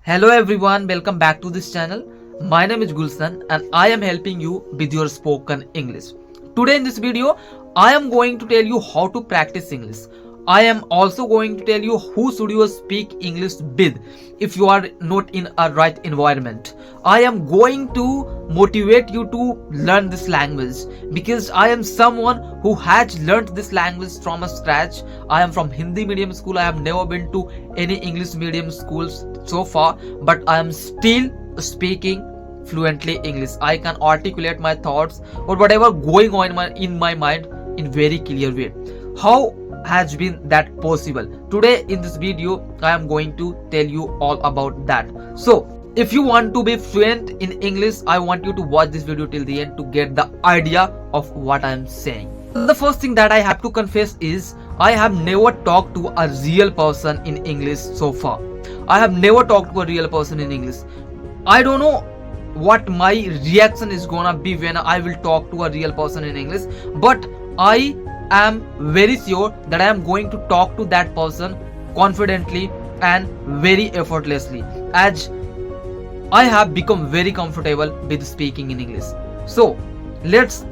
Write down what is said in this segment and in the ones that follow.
Hello everyone, welcome back to this channel. My name is Gulsan and I am helping you with your spoken English. Today in this video, I am going to tell you how to practice English. I am also going to tell you who should you speak English with if you are not in a right environment. I am going to motivate you to learn this language because I am someone who has learned this language from a scratch. I am from Hindi medium school. I have never been to any English medium schools so far, but I am still speaking fluently English. I can articulate my thoughts or whatever going on in my mind in very clear way. How has been that possible? Today in this video I am going to tell you all about that. So if you want to be fluent in English, I want you to watch this video till the end to get the idea of what I am saying. The first thing that I have to confess is I have never talked to a real person in English so far. I have never talked to a real person in English. I don't know what my reaction is gonna be when I will talk to a real person in English, but I am very sure that I am going to talk to that person confidently and very effortlessly, as I have become very comfortable with speaking in English. So let's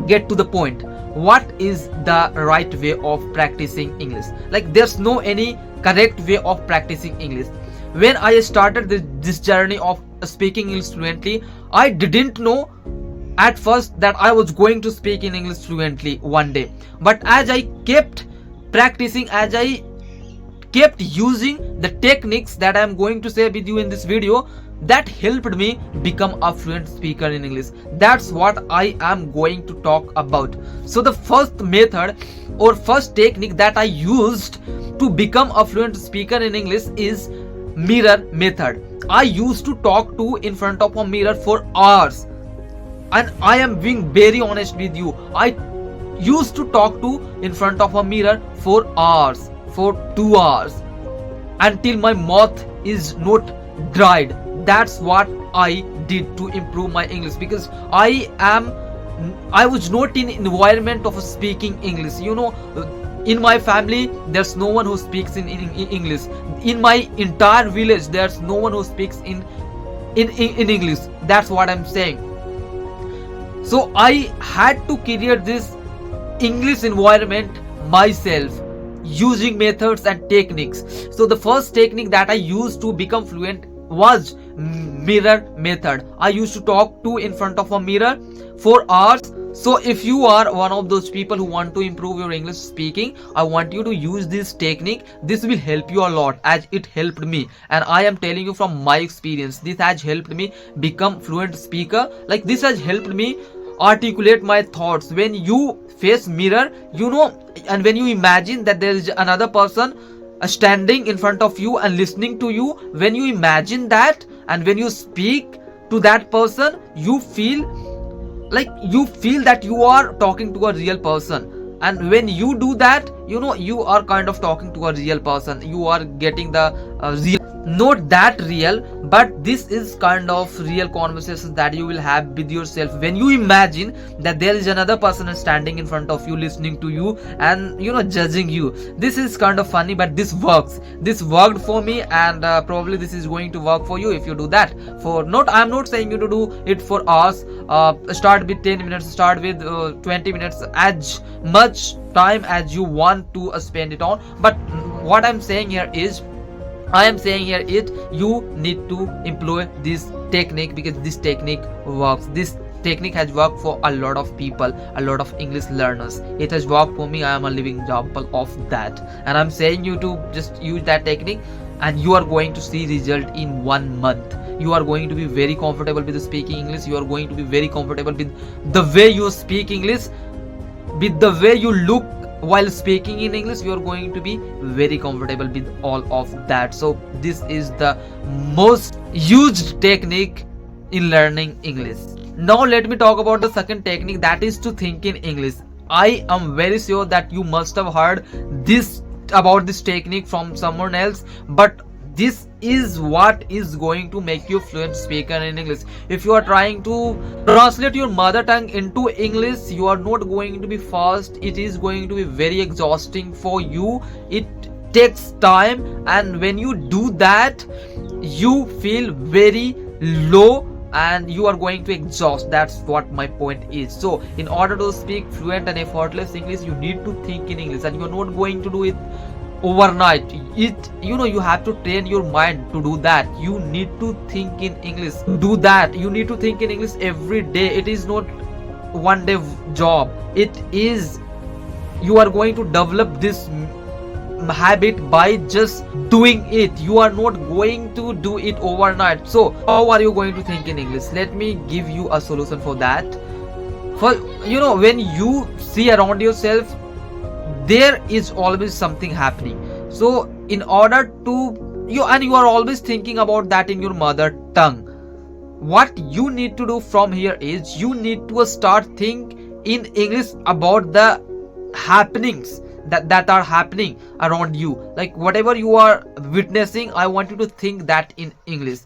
get to the point. What is the right way of practicing English? Like, there's no any correct way of practicing English. When I started this journey of speaking English fluently, I didn't know at first that I was going to speak in English fluently one day. But as I kept practicing, as I kept using the techniques that I am going to share with you in this video, that helped me become a fluent speaker in English. That's what I am going to talk about. So the first method or first technique that I used to become a fluent speaker in English is mirror method. I used to talk to in front of a mirror for hours, and I am being very honest with you. I used to talk to in front of a mirror for hours, for 2 hours, until my mouth is not dried. That's what I did to improve my English, because I was not in environment of speaking English. In my family there's no one who speaks in English. In my entire village there's no one who speaks in English. That's what I'm saying. So I had to create this English environment myself using methods and techniques. So the first technique that I used to become fluent was mirror method. I used to talk to in front of a mirror for hours. So if you are one of those people who want to improve your English speaking, I want you to use this technique. This will help you a lot, as it helped me, and I am telling you from my experience. This has helped me become fluent speaker. Like, this has helped me articulate my thoughts. When you face mirror, and when you imagine that there is another person standing in front of you and listening to you, when you imagine that and when you speak to that person, you feel that you are talking to a real person. And when you do that, you are kind of talking to a real person. You are getting the real, not that real, but this is kind of real conversations that you will have with yourself when you imagine that there is another person standing in front of you, listening to you and judging you. This is kind of funny, but this works. This worked for me, and probably this is going to work for you if you do that. I'm not saying you to do it for hours. Start with 10 minutes, start with 20 minutes, as much time as you want to spend it on. But what I'm saying here is you need to employ this technique, because this technique works. This technique has worked for a lot of people, a lot of English learners. It has worked for me. I am a living example of that, and I'm saying you to just use that technique, and you are going to see result in 1 month. You are going to be very comfortable with speaking English. You are going to be very comfortable with the way you speak English, with the way you look while speaking in English. You are going to be very comfortable with all of that. So this is the most used technique in learning English. Now let me talk about the second technique, that is to think in English. I am very sure that you must have heard about this technique from someone else, but this is what is going to make you fluent speaker in English. If you are trying to translate your mother tongue into English, you are not going to be fast. It is going to be very exhausting for you. It takes time, and when you do that, you feel very low and you are going to exhaust. That's what my point is. So in order to speak fluent and effortless English, you need to think in English, and you're not going to do it overnight. You have to train your mind to do that. You need to think in English. Do that. You need to think in English every day. It is not one day job. It is, you are going to develop this habit by just doing it. You are not going to do it overnight. So how are you going to think in English? Let me give you a solution for that. For when you see around yourself, there is always something happening. So in order to you are always thinking about that in your mother tongue. What you need to do from here is you need to start think in English about the happenings that are happening around you. Like whatever you are witnessing, I want you to think that in English.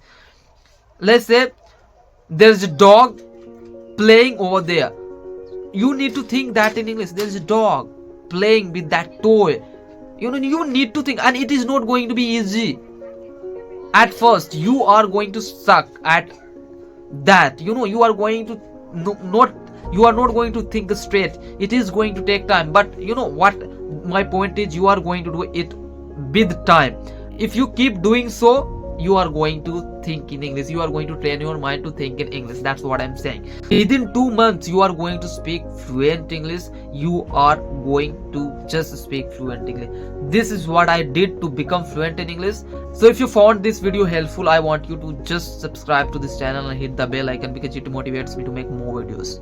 Let's say there's a dog playing over there. You need to think that in English. There's a dog playing with that toy. You need to think, and it is not going to be easy. At first you are going to suck at that. You are going to you are not going to think straight. It is going to take time, but what my point is, you are going to do it with time. If you keep doing so, you are going to think in English. You are going to train your mind to think in English. That's what I'm saying. Within 2 months you are going to speak fluent English. You are going to just speak fluent English. This is what I did to become fluent in English. So if you found this video helpful, I want you to just subscribe to this channel and hit the bell icon, because it motivates me to make more videos.